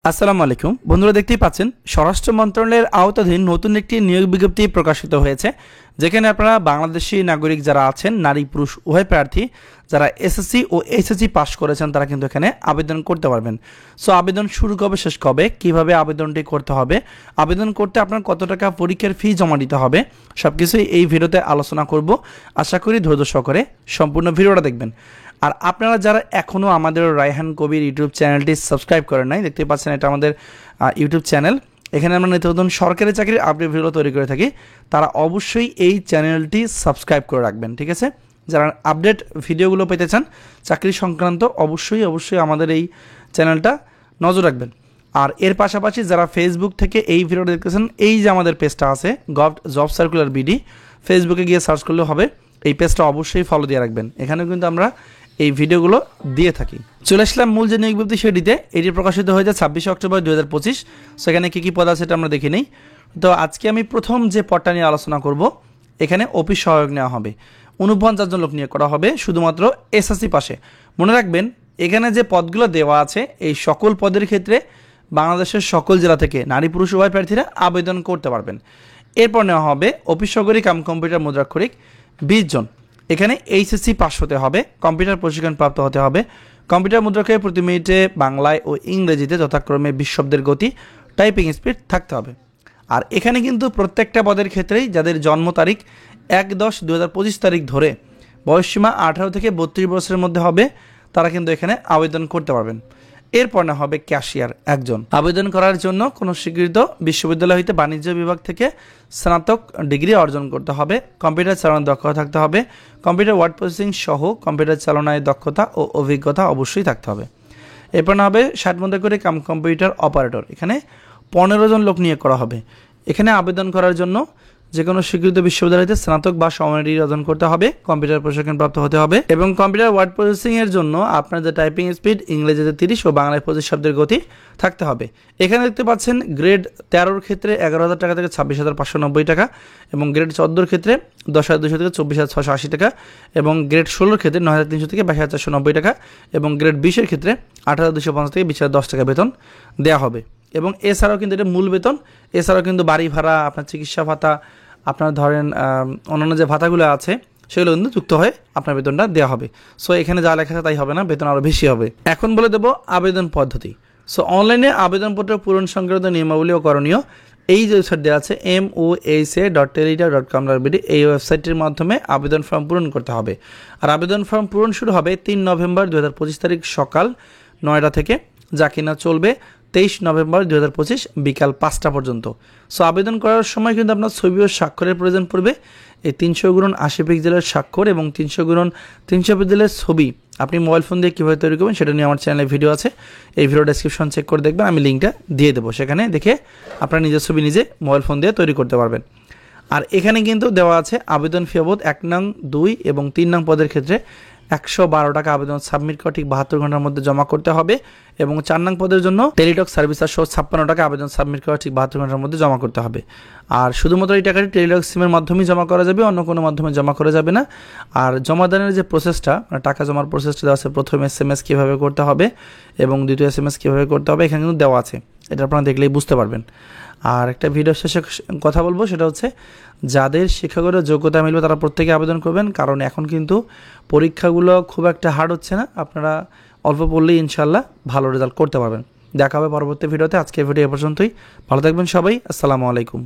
আসসালামু আলাইকুম বন্ধুরা, দেখতেই পাচ্ছেন স্বরাষ্ট্র মন্ত্রণালয়ের আওতাধীন নতুন একটি নিয়োগ বিজ্ঞপ্তি প্রকাশিত হয়েছে, যেখানে আপনারা বাংলাদেশি নাগরিক যারা আছেন, নারী পুরুষ উভয় প্রার্থী যারা এসএসসি ও এইচএসসি পাস করেছেন তারা কিন্তু এখানে আবেদন করতে পারবেন। সো আবেদন শুরু কবে শেষ কবে, কিভাবে আবেদনটি করতে হবে, আবেদন করতে আপনার কত টাকা পরীক্ষার ফি জমা দিতে হবে, সব কিছুই এই ভিডিওতে আলোচনা করব। আশা করি ধৈর্য সহকারে সম্পূর্ণ ভিডিওটা দেখবেন। আর আপনারা যারা এখনও আমাদের রায়হান কবির ইউটিউব চ্যানেলটি সাবস্ক্রাইব করেন নাই, দেখতে পাচ্ছেন এটা আমাদের ইউটিউব চ্যানেল। এখানে আমরা নিত্য নতুন সরকারি চাকরির আপডেট ভিডিও তৈরি করে থাকি, তারা অবশ্যই এই চ্যানেলটি সাবস্ক্রাইব করে রাখবেন, ঠিক আছে? যারা আপডেট ভিডিওগুলো পেতে চান চাকরি সংক্রান্ত, অবশ্যই আমাদের এই চ্যানেলটা নজর রাখবেন। আর এর পাশাপাশি যারা ফেসবুক থেকে এই ভিডিওটা দেখতেছেন, এই যে আমাদের পেজটা আছে জব সার্কুলার বিডি, ফেসবুকে গিয়ে সার্চ করলে হবে। এই পেজটা অবশ্যই ফলো দিয়ে রাখবেন, এখানেও কিন্তু আমরা এই ভিডিওগুলো দিয়ে থাকি। চলে আসলাম মূল যে নিয়োগ বিজ্ঞপ্তি সেটিতে। এটি প্রকাশিত হয়েছে 26 অক্টোবর 2025। সেখানে কী কী পদ আছে সেটা আমরা দেখে নিই। তো আজকে আমি প্রথম যে পদটা নিয়ে আলোচনা করব, এখানে অফিস সহায়ক নেওয়া হবে। 49 জন লোক নিয়োগ করা হবে শুধুমাত্র এসএসসি পাশে। মনে রাখবেন, এখানে যে পদগুলো দেওয়া আছে এই সকল পদের ক্ষেত্রে বাংলাদেশের সকল জেলা থেকে নারী পুরুষ উভয় প্রার্থীরা আবেদন করতে পারবেন। এরপর নেওয়া হবে অফিস সহকারী কাম কম্পিউটার মুদ্রাক্ষরিক 20 জন। এখানে এইচএসসি পাস হতে হবে, কম্পিউটার প্রশিক্ষণ প্রাপ্ত হতে হবে। কম্পিউটার মুদ্রাক্ষরে প্রতি মিনিটে বাংলায় ও ইংরেজিতে যথাক্রমে 20 শব্দের গতি, টাইপিং স্পিড থাকতে হবে। আর এখানে কিন্তু প্রত্যেকটা পদের ক্ষেত্রেই যাদের জন্ম তারিখ 1/10/2025 তারিখ ধরে বয়সসীমা 18 থেকে 32 বছরের মধ্যে হবে, তারা কিন্তু এখানে আবেদন করতে পারবেন। এরপর না হবে ক্যাশিয়ার 1 জন। আবেদন করার জন্য কোনো স্বীকৃত বিশ্ববিদ্যালয় হইতে বাণিজ্য বিভাগ থেকে স্নাতক ডিগ্রি অর্জন করতে হবে, কম্পিউটার চালানোর দক্ষতা থাকতে হবে, কম্পিউটার ওয়ার্ড প্রসেসিং সহ কম্পিউটার চালনায় দক্ষতা ও অভিজ্ঞতা অবশ্যই থাকতে হবে। এরপর না হবে 60 মধ্যে করে কম্পিউটার অপারেটর। এখানে 15 জন লোক নিয়োগ করা হবে। এখানে আবেদন করার জন্য যে কোনো স্বীকৃত বিশ্ববিদ্যালয়তে স্নাতক বা সমমানের ডিগ্রি অর্জন করতে হবে, কম্পিউটার প্রশিক্ষণ প্রাপ্ত হতে হবে এবং কম্পিউটার ওয়ার্ড প্রসেসিং এর জন্য আপনার যে টাইপিং স্পিড ইংরেজিতে 30 ও বাংলায় 25 শব্দের গতি থাকতে হবে। এখানে দেখতে পাচ্ছেন গ্রেড 13 ক্ষেত্রে 11,000 টাকা থেকে 26,590 টাকা এবং গ্রেড 14 ক্ষেত্রে 10,200 থেকে 24,680 টাকা এবং গ্রেড 16 ক্ষেত্রে 9,300 থেকে 22,490 টাকা এবং গ্রেড 20 এর ক্ষেত্রে 8,250 থেকে 20,010 টাকা বেতন দেওয়া হবে। এবং এছাড়াও কিন্তু এটা মূল বেতন, এছাড়াও কিন্তু বাড়ি ভাড়া, আপনার চিকিৎসা ভাতা, আপনার ধরেন অন্যান্য যে ভাতাগুলো আছে সেগুলো কিন্তু যুক্ত হয়ে আপনার বেতনটা দেওয়া হবে। সো এখানে যা লেখা আছে তাই হবে না, বেতন আরও বেশি হবে। এখন বলে দেবো আবেদন পদ্ধতি। সো অনলাইনে আবেদনপত্র পূরণ সংক্রান্ত নিয়মাবলী ও করণীয় এই যে ওয়েবসাইট দেওয়া আছে moasa.teleita.com.bd, এই ওয়েবসাইটের মাধ্যমে আবেদন ফর্ম পূরণ করতে হবে। আর আবেদন ফর্ম পূরণ শুরু হবে 3 নভেম্বর 2025 তারিখ সকাল 9টা থেকে, যা কিনা চলবে 23 নভেম্বর 2025 বিকাল 5টা পর্যন্ত। সো আবেদন করার সময় কিন্তু আপনার ছবি ও স্বাক্ষরের প্রয়োজন পড়বে। এই 300x80 পিক্সেলের স্বাক্ষর এবং 300x300 পিক্সেলের ছবি আপনি মোবাইল ফোন দিয়ে কীভাবে তৈরি করবেন সেটা নিয়ে আমার চ্যানেলে ভিডিও আছে, এই ভিডিও ডেসক্রিপশন চেক করে দেখবেন, আমি লিঙ্কটা দিয়ে দেবো, সেখানে দেখে আপনার নিজের ছবি নিজে মোবাইল ফোন দিয়ে তৈরি করতে পারবেন। আর এখানে কিন্তু দেওয়া আছে আবেদন ফি বাবদ 1 নং 2 এবং 3 নং পদের ক্ষেত্রে 112 টাকা আবেদন সাবমিট করে ঠিক 72 ঘন্টার মধ্যে জমা করতে হবে এবং 4 নং পদের জন্য টেলিটক সার্ভিস সহ 56 টাকা আবেদন সাবমিট করে ঠিক 72 ঘন্টার মধ্যে জমা করতে হবে। আর শুধুমাত্র এই টাকাটি টেলিটক সিমের মাধ্যমেই জমা করা যাবে, অন্য কোনো মাধ্যমে জমা করা যাবে না। আর জমাদানের যে প্রসেসটা, টাকা জমার প্রসেসটা দেওয়া আছে, প্রথম SMS কীভাবে করতে হবে এবং দ্বিতীয় SMS কীভাবে করতে হবে এখানে কিন্তু দেওয়া আছে, এটা আপনারা দেখলেই বুঝতে পারবেন। আর একটা ভিডিও শেষে কথা বলবো, সেটা হচ্ছে যাদের শিক্ষাগত যোগ্যতা মিলবে তারা প্রত্যেকে আবেদন করবেন, কারণ এখন কিন্তু পরীক্ষাগুলো খুব একটা হার্ড হচ্ছে না, আপনারা অল্প পড়লেই ইনশাল্লাহ ভালো রেজাল্ট করতে পারবেন। দেখা হবে পরবর্তী ভিডিওতে। আজকের ভিডিও এ পর্যন্তই, ভালো থাকবেন সবাই, আসসালামু আলাইকুম।